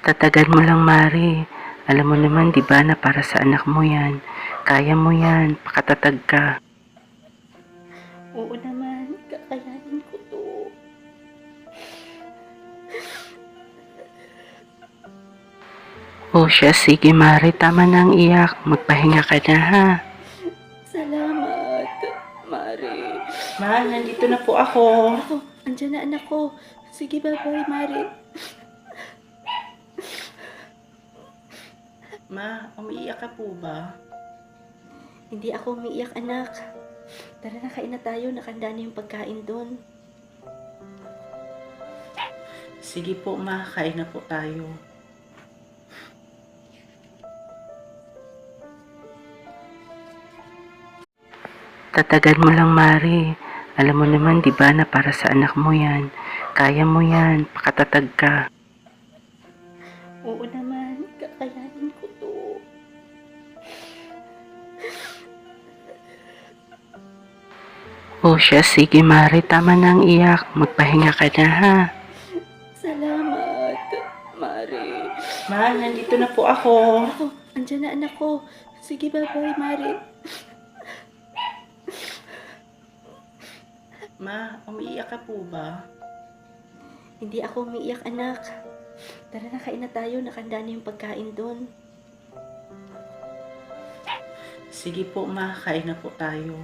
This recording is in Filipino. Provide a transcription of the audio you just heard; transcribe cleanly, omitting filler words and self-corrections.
Tatagan mo lang, Mari. Alam mo naman, di ba, na para sa anak mo yan. Kaya mo yan. Pakatatag ka. Oo naman, kakayanin ko to. O siya, sige, Mari. Tama na ang iyak. Magpahinga ka na, ha? Salamat, Mari. Ma, nandito na po ako. Ako, andyan na anak ko. Sige, bye-bye, Mari. Ma, umiiyak ka po ba? Hindi ako umiiyak, anak. Tara na, kain na tayo. Nakanda na yung pagkain doon. Sige po, ma. Kain na po tayo. Tatagan mo lang, Mari. Alam mo naman, di ba, na para sa anak mo yan. Kaya mo yan. Pakatatag ka. Oo naman, kakayanin ko to. O siya, sige, Mari. Tama na ang iyak. Magpahinga ka na, ha? Salamat, Mari. Ma, nandito na po ako. Ako, andyan na anak ko. Sige, bye-bye, Mari. Ma, umiiyak ka po ba? Hindi ako umiiyak, anak. Tara na, kain na tayo. Nakanda na yung pagkain doon. Sige po, ma. Kain na po tayo.